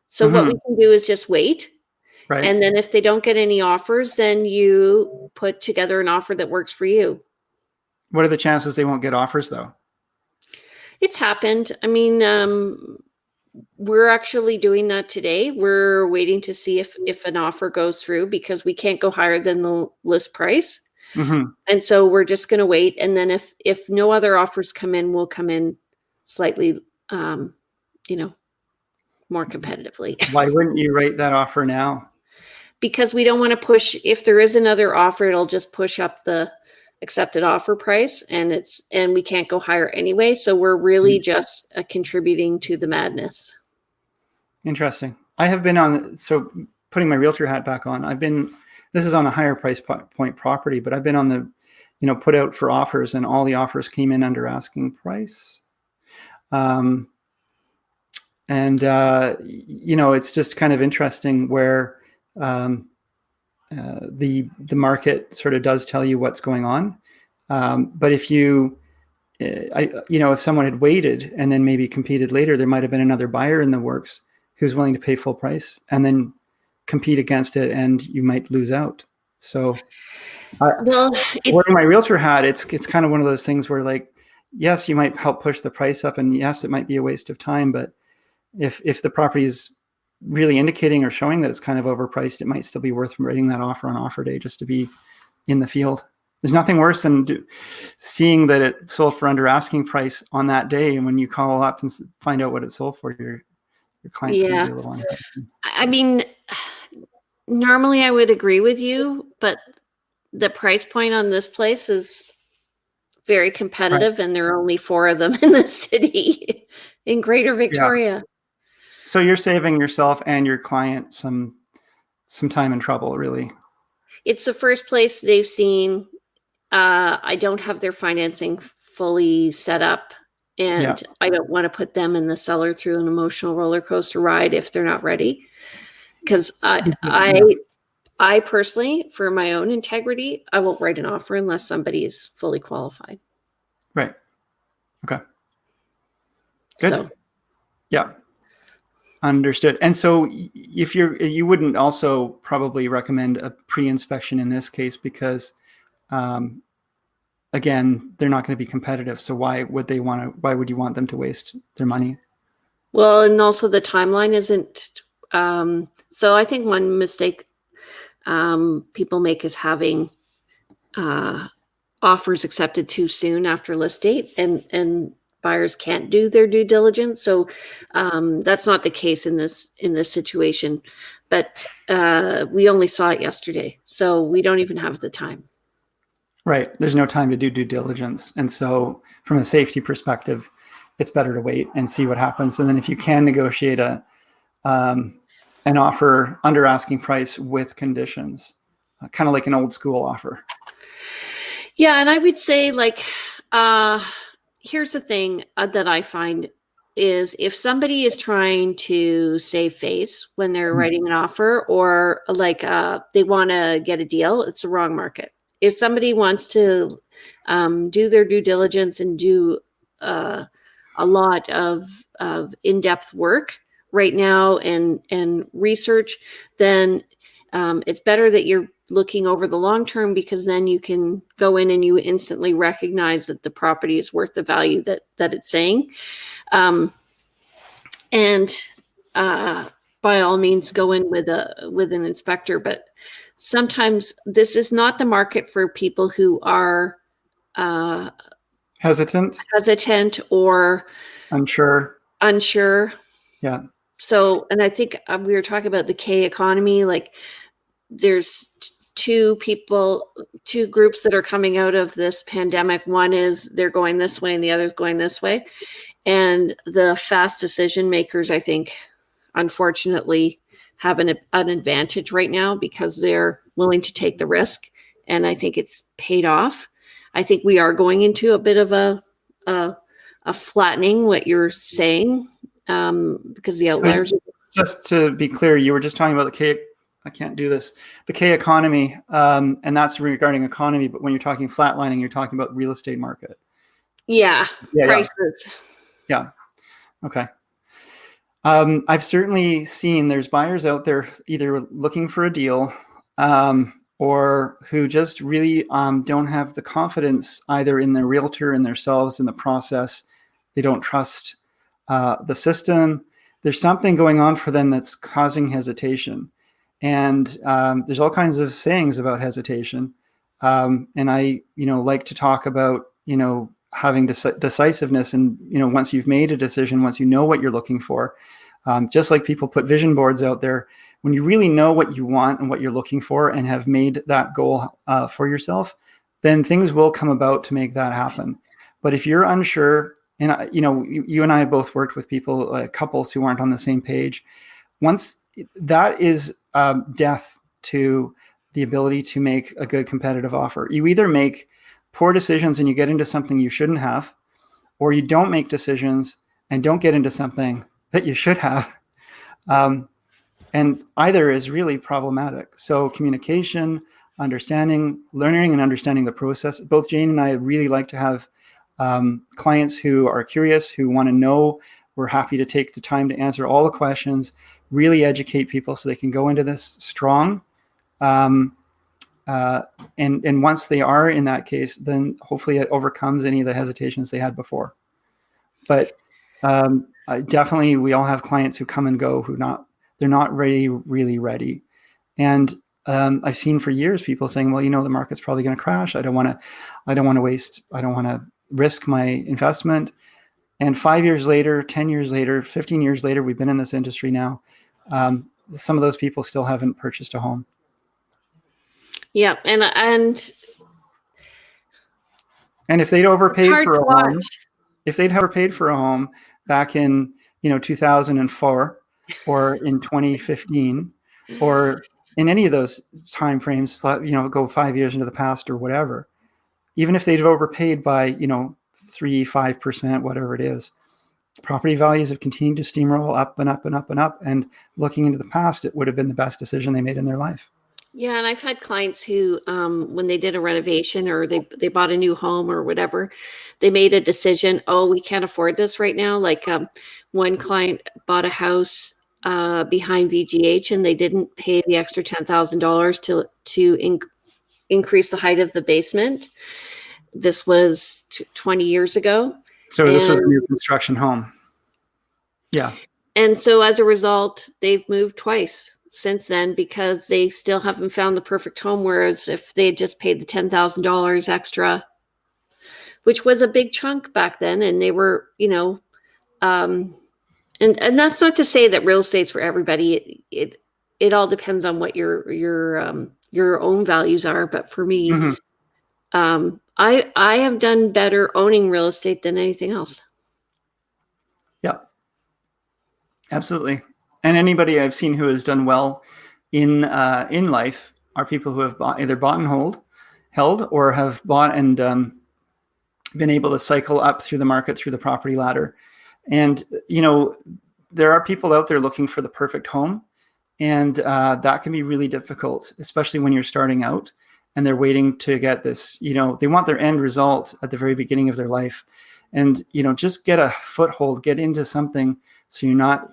So what we can do is just wait. Right. And then if they don't get any offers, then you put together an offer that works for you. What are the chances they won't get offers though? It's happened. I mean, we're actually doing that today. We're waiting to see if an offer goes through because we can't go higher than the list price. And so we're just going to wait. And then if no other offers come in, we'll come in slightly, more competitively. Why wouldn't you rate that offer now? Because we don't want to push. If there is another offer, it'll just push up the accepted offer price, and we can't go higher anyway. So we're really just contributing to the madness. Interesting. I have been so putting my realtor hat back on, this is on a higher price point property, but I've been on the, put out for offers, and all the offers came in under asking price. And it's just kind of interesting where the market sort of does tell you what's going on. But if if someone had waited and then maybe competed later, there might have been another buyer in the works who's willing to pay full price and then compete against it, and you might lose out. So, wearing my realtor hat, it's kind of one of those things where, like, yes, you might help push the price up, and yes, it might be a waste of time, but if the property is really indicating or showing that it's kind of overpriced, it might still be worth writing that offer on offer day just to be in the field. There's nothing worse than seeing that it sold for under asking price on that day, and when you call up and find out what it sold for, your client's going to be a little unhappy. I mean, normally I would agree with you, but the price point on this place is very competitive, right, and there are only 4 of them in the city in Greater Victoria. Yeah. So you're saving yourself and your client some time and trouble, really. It's the first place they've seen. I don't have their financing fully set up, and I don't want to put them and the seller through an emotional roller coaster ride if they're not ready. Because I personally, for my own integrity, I won't write an offer unless somebody is fully qualified. Right. Okay. Good. So, yeah. Understood. And so if you wouldn't also probably recommend a pre-inspection in this case because, again, they're not going to be competitive. So why would you want them to waste their money? Well, and also the timeline isn't, so I think one mistake people make is having offers accepted too soon after list date, and buyers can't do their due diligence. So that's not the case in this situation, but we only saw it yesterday, so we don't even have the time. Right. There's no time to do due diligence. And so from a safety perspective, it's better to wait and see what happens. And then if you can negotiate an offer under asking price with conditions, kind of like an old school offer. Yeah. And I would say, like, here's the thing that I find is if somebody is trying to save face when they're writing an offer, or like they want to get a deal, it's the wrong market. If somebody wants to do their due diligence and do a lot of in-depth work right now and research, then it's better that you're looking over the long term, because then you can go in and you instantly recognize that the property is worth the value that it's saying. And by all means, go in with an inspector. But sometimes this is not the market for people who are hesitant or unsure. Yeah. So, and I think we were talking about the K economy. Like, there's two groups that are coming out of this pandemic. One is they're going this way and the other is going this way. And the fast decision makers, I think, unfortunately, have an advantage right now because they're willing to take the risk. And I think it's paid off. I think we are going into a bit of a flattening, what you're saying, because the outliers. So just to be clear, you were just talking about the K economy, and that's regarding economy. But when you're talking flatlining, you're talking about real estate market. Yeah, prices. Yeah. Okay. I've certainly seen there's buyers out there either looking for a deal or who just really don't have the confidence either in their realtor, in themselves, in the process. They don't trust the system. There's something going on for them that's causing hesitation. And there's all kinds of sayings about hesitation. And I, like to talk about, having decisiveness. And, once you've made a decision, once you know what you're looking for, just like people put vision boards out there, when you really know what you want and what you're looking for and have made that goal for yourself, then things will come about to make that happen. But if you're unsure, and, you and I have both worked with people, couples who aren't on the same page, once that is death to the ability to make a good competitive offer. You either make poor decisions and you get into something you shouldn't have, or you don't make decisions and don't get into something that you should have. And either is really problematic. So communication, understanding, learning and understanding the process. Both Jane and I really like to have clients who are curious, who want to know. We're happy to take the time to answer all the questions, really educate people so they can go into this strong. And once they are in that case, then hopefully it overcomes any of the hesitations they had before. But definitely we all have clients who come and go who they're not really ready. And I've seen for years people saying, well, the market's probably going to crash. I don't want to risk my investment. And 5 years later, 10 years later, 15 years later, we've been in this industry now. Some of those people still haven't purchased a home. Yeah. And if they'd overpaid for a home, if they'd ever paid for a home back in, 2004 or in 2015 or in any of those time frames, go 5 years into the past or whatever, even if they'd overpaid by, 3-5%, whatever it is, property values have continued to steamroll up and up and up and up. And looking into the past, it would have been the best decision they made in their life. Yeah. And I've had clients who, when they did a renovation or they bought a new home or whatever, they made a decision, oh, we can't afford this right now. Like one client bought a house behind VGH and they didn't pay the extra $10,000 to increase the height of the basement. This was 20 years ago. So this was a new construction home. Yeah. And so as a result, they've moved twice since then because they still haven't found the perfect home. Whereas if they had just paid the $10,000 extra, which was a big chunk back then, and they were, and that's not to say that real estate's for everybody. It all depends on what your own values are. But for me, I have done better owning real estate than anything else. Yeah, absolutely. And anybody I've seen who has done well in life are people who have either bought and held, or have bought and been able to cycle up through the market, through the property ladder. And, there are people out there looking for the perfect home. And that can be really difficult, especially when you're starting out and they're waiting to get this, they want their end result at the very beginning of their life. And, just get a foothold, get into something so you're not,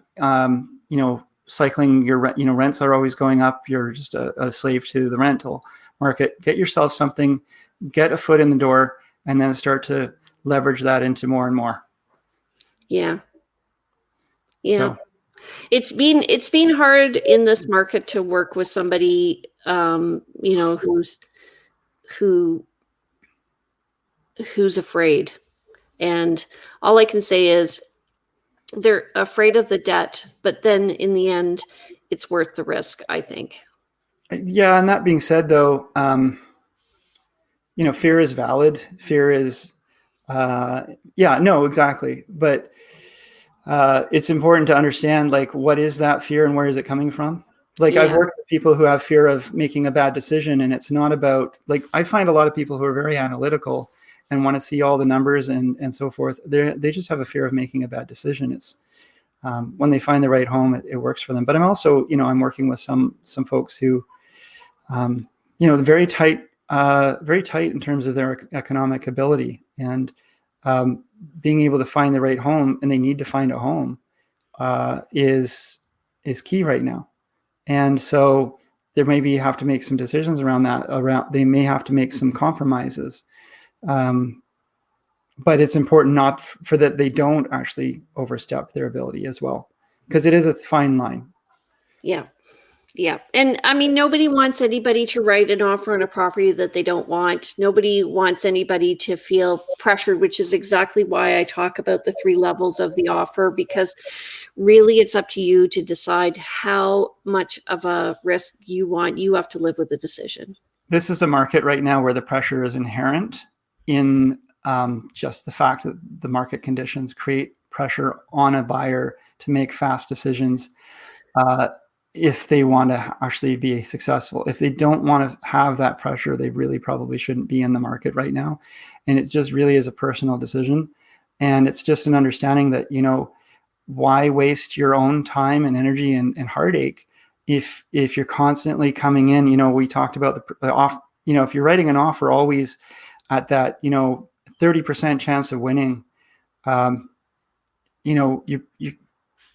cycling your rent, rents are always going up. You're just a slave to the rental market. Get yourself something, get a foot in the door, and then start to leverage that into more and more. Yeah. Yeah. So. It's been hard in this market to work with somebody, who's afraid. And all I can say is they're afraid of the debt, but then in the end, it's worth the risk, I think. Yeah. And that being said, though, fear is valid. Fear is, exactly. But it's important to understand, like, what is that fear and where is it coming from? Like, yeah. I've worked with people who have fear of making a bad decision, and it's not about, like, I find a lot of people who are very analytical and want to see all the numbers and so forth. They just have a fear of making a bad decision. It's when they find the right home, it works for them. But I'm also, I'm working with some folks who, very tight in terms of their economic ability, and being able to find the right home, and they need to find a home is key right now. And so there maybe have to make some decisions around that. They may have to make some compromises. But it's important not for that they don't actually overstep their ability as well, because it is a fine line. Yeah. Yeah. And I mean, nobody wants anybody to write an offer on a property that they don't want. Nobody wants anybody to feel pressured, which is exactly why I talk about the 3 levels of the offer, because really it's up to you to decide how much of a risk you want. You have to live with the decision. This is a market right now where the pressure is inherent in just the fact that the market conditions create pressure on a buyer to make fast decisions. If they want to actually be successful. If they don't want to have that pressure, they really probably shouldn't be in the market right now. And it just really is a personal decision. And it's just an understanding that, why waste your own time and energy and heartache if you're constantly coming in? We talked about the off. If you're writing an offer always at that 30% chance of winning, you're going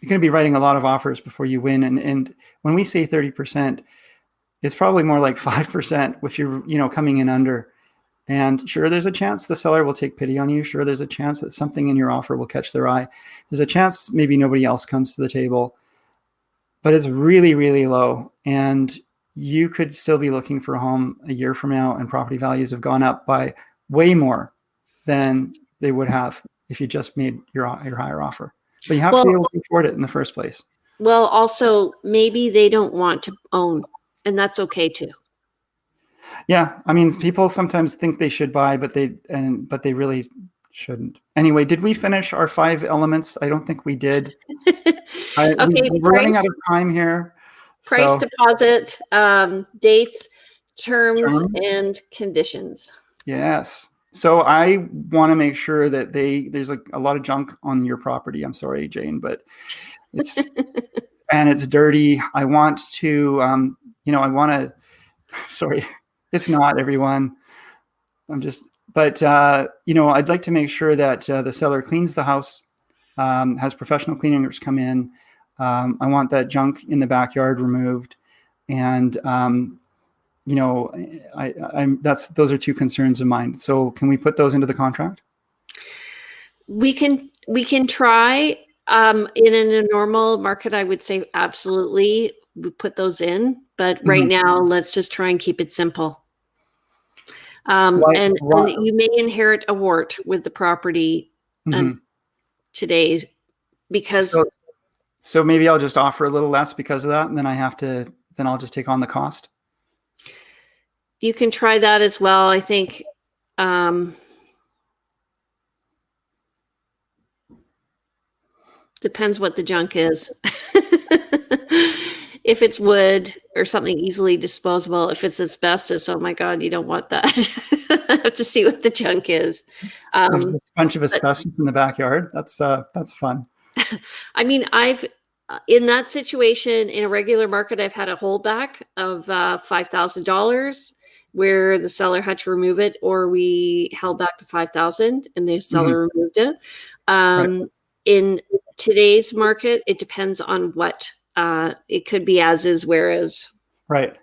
to be writing a lot of offers before you win. And when we say 30%, it's probably more like 5% if you're coming in under. And sure, there's a chance the seller will take pity on you. Sure, there's a chance that something in your offer will catch their eye. There's a chance maybe nobody else comes to the table, but it's really, really low. And you could still be looking for a home a year from now, and property values have gone up by way more than they would have if you just made your higher offer. But you have to be able to afford it in the first place. Well, also, maybe they don't want to own, and that's okay too. Yeah, I mean, people sometimes think they should buy, but they really shouldn't. Anyway, did we finish our 5 elements? I don't think we did. Okay, we're running out of time here. Price, deposit, dates, terms, and conditions. Yes. So I want to make sure that there's like a lot of junk on your property. I'm sorry, Jane, but it's and it's dirty. I want to, sorry. It's not, everyone. But I'd like to make sure that the seller cleans the house, has professional cleaners come in. I want that junk in the backyard removed, and those are 2 concerns of mine. So can we put those into the contract? We can try. In a normal market, I would say absolutely we put those in. But right now, let's just try and keep it simple. And you may inherit a wart with the property today because. So maybe I'll just offer a little less because of that, and then I'll just take on the cost. You can try that as well. I think. Depends what the junk is. If it's wood or something easily disposable, if it's asbestos, oh my God, you don't want that. I have to see what the junk is. There's a bunch of asbestos in the backyard. That's fun. I mean, in that situation, in a regular market, I've had a holdback of $5,000 where the seller had to remove it, or we held back to $5,000 and the seller removed it. Right. In today's market, it depends on what. It could be as is, whereas. Right.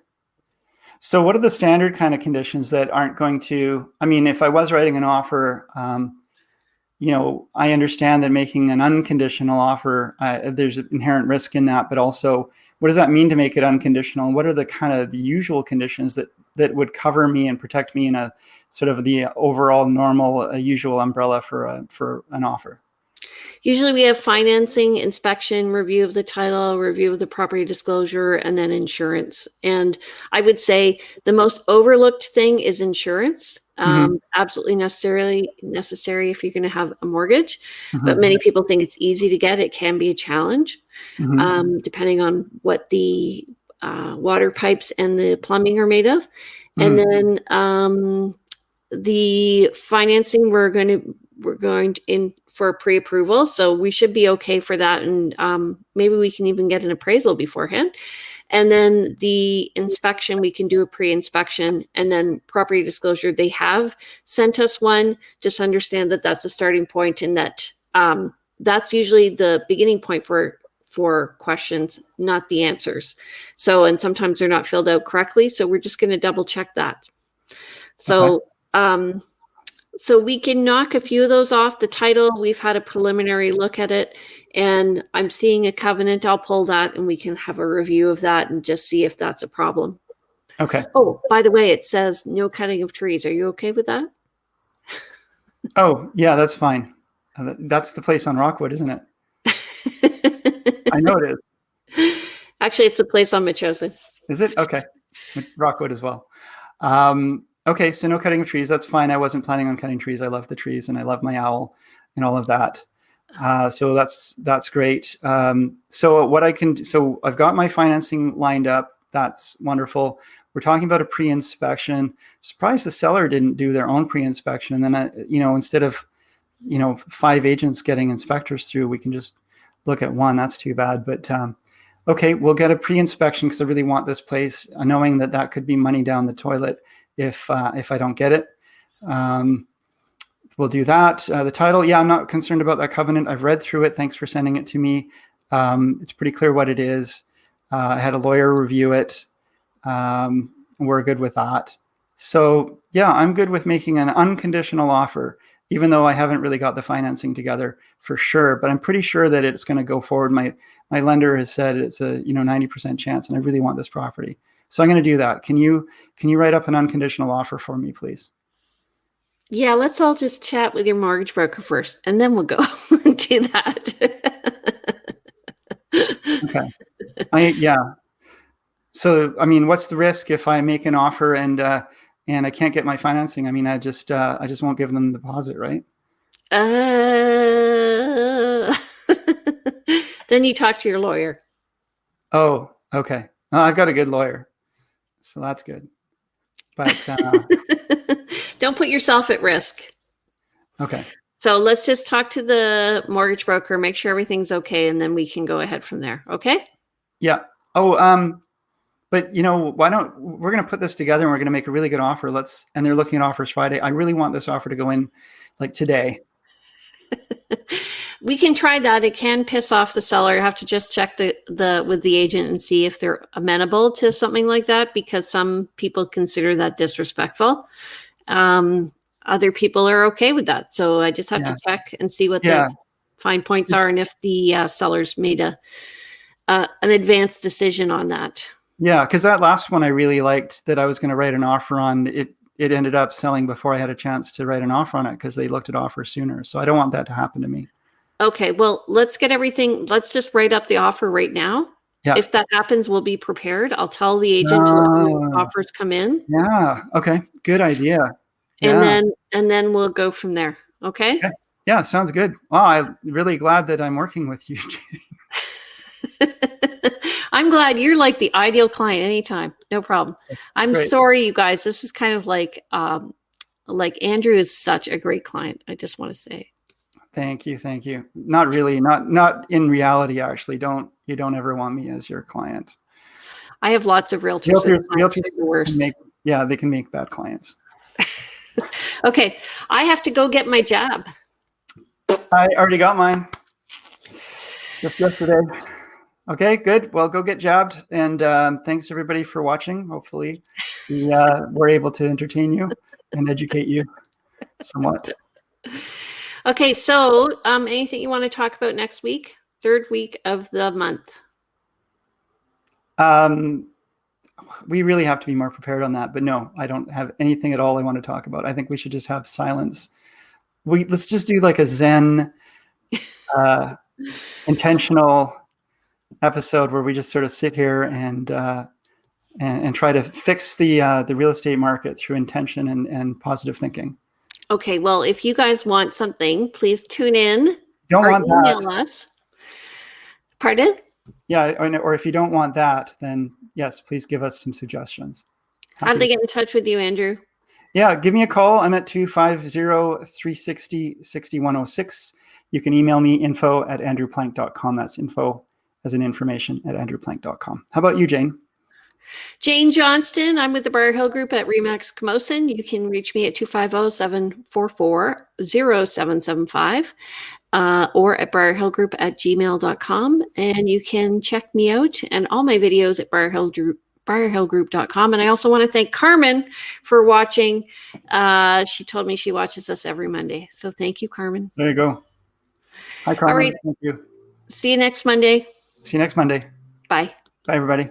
So what are the standard kind of conditions that aren't going to, I mean, if I was writing an offer, I understand that making an unconditional offer, there's inherent risk in that, but also what does that mean to make it unconditional? What are the kind of the usual conditions that would cover me and protect me in a sort of the overall normal, usual umbrella for an offer? Usually we have financing, inspection, review of the title, review of the property disclosure, and then insurance. And I would say the most overlooked thing is insurance. Absolutely necessary if you're going to have a mortgage. But many people think it's easy to get. It can be a challenge, depending on what the water pipes and the plumbing are made of. And then the financing, we're going in for pre-approval, so we should be okay for that, and maybe we can even get an appraisal beforehand. And then the inspection, we can do a pre-inspection, and then property disclosure, they have sent us one. Just understand that that's a starting point, and that that's usually the beginning point for questions, not the answers. So, and sometimes they're not filled out correctly, so we're just going to double check that. So so we can knock a few of those off. The title, we've had a preliminary look at it, and I'm seeing a covenant. I'll pull that, and we can have a review of that and just see if that's a problem. Okay. Oh, by the way, it says no cutting of trees. Are you okay with that? Oh, yeah, that's fine. That's the place on Rockwood, isn't it? I know it is. Actually, it's the place on Metchosin. Is it? Okay. Rockwood as well. Okay, so no cutting of trees. That's fine. I wasn't planning on cutting trees. I love the trees, and I love my owl and all of that. So that's great. So I've got my financing lined up. That's wonderful. We're talking about a pre-inspection. Surprised the seller didn't do their own pre-inspection, and then instead of 5 agents getting inspectors through, we can just look at one. That's too bad. But okay, we'll get a pre-inspection because I really want this place, knowing that that could be money down the toilet if I don't get it. We'll do that. The title, yeah, I'm not concerned about that covenant. I've read through it. Thanks for sending it to me. It's pretty clear what it is. I had a lawyer review it. We're good with that. So yeah, I'm good with making an unconditional offer, even though I haven't really got the financing together for sure, but I'm pretty sure that it's going to go forward. My lender has said it's a 90% chance, and I really want this property. So I'm going to do that. Can you write up an unconditional offer for me, please? Yeah, let's all just chat with your mortgage broker first, and then we'll go and do that. Okay. Yeah. So, I mean, what's the risk if I make an offer and I can't get my financing? I mean, I just won't give them the deposit, right? Then you talk to your lawyer. Oh, okay. I've got a good lawyer, so that's good. But don't put yourself at risk. Okay. So let's just talk to the mortgage broker, make sure everything's okay, and then we can go ahead from there. Okay? Yeah. Oh, but why don't we're going to put this together and we're going to make a really good offer. And they're looking at offers Friday. I really want this offer to go in like today. We can try that. It can piss off the seller. You have to just check the with the agent and see if they're amenable to something like that, because some people consider that disrespectful. Other people are okay with that. So I just have to check and see what the fine points are, and if the seller's made an advanced decision on that. Yeah, because that last one I really liked that I was going to write an offer on. It ended up selling before I had a chance to write an offer on it because they looked at offers sooner. So I don't want that to happen to me. Okay, well, let's get everything. Let's just write up the offer right now. Yeah. If that happens, we'll be prepared. I'll tell the agent to let the offers come in. Yeah. Okay. Good idea. And then we'll go from there. Okay. Yeah. Sounds good. Wow. I'm really glad that I'm working with you. I'm glad. You're like the ideal client anytime. No problem. I'm sorry, you guys. This is kind of like Andrew is such a great client. I just want to say. Thank you. Thank you. Not really. Not in reality, actually. You don't ever want me as your client. I have lots of realtors. Realtors the worst. They can make bad clients. Okay. I have to go get my jab. I already got mine. Just yesterday. Okay, good. Well, go get jabbed. And thanks everybody for watching. Hopefully we were able to entertain you and educate you somewhat. Okay, so anything you want to talk about next week? Third week of the month. We really have to be more prepared on that. But no, I don't have anything at all I want to talk about. I think we should just have silence. Let's just do like a Zen intentional episode where we just sort of sit here and try to fix the real estate market through intention and positive thinking. Okay, well, if you guys want something, please tune in. Don't want email that. Us. Pardon? Yeah, or if you don't want that, then yes, please give us some suggestions. How do they get in touch with you, Andrew? Yeah, give me a call. I'm at 250-360-6106. You can email me info@andrewplank.com. That's info as in information at andrewplank.com. How about you, Jane? Jane Johnston. I'm with the Briar Hill Group at Remax Camosun. You can reach me at 250-744-0775 or at briarhillgroup@gmail.com. And you can check me out and all my videos at briarhillgroup.com. And I also want to thank Carmen for watching. She told me she watches us every Monday. So thank you, Carmen. There you go. Hi, Carmen. All right. Thank you. See you next Monday. See you next Monday. Bye. Bye, everybody.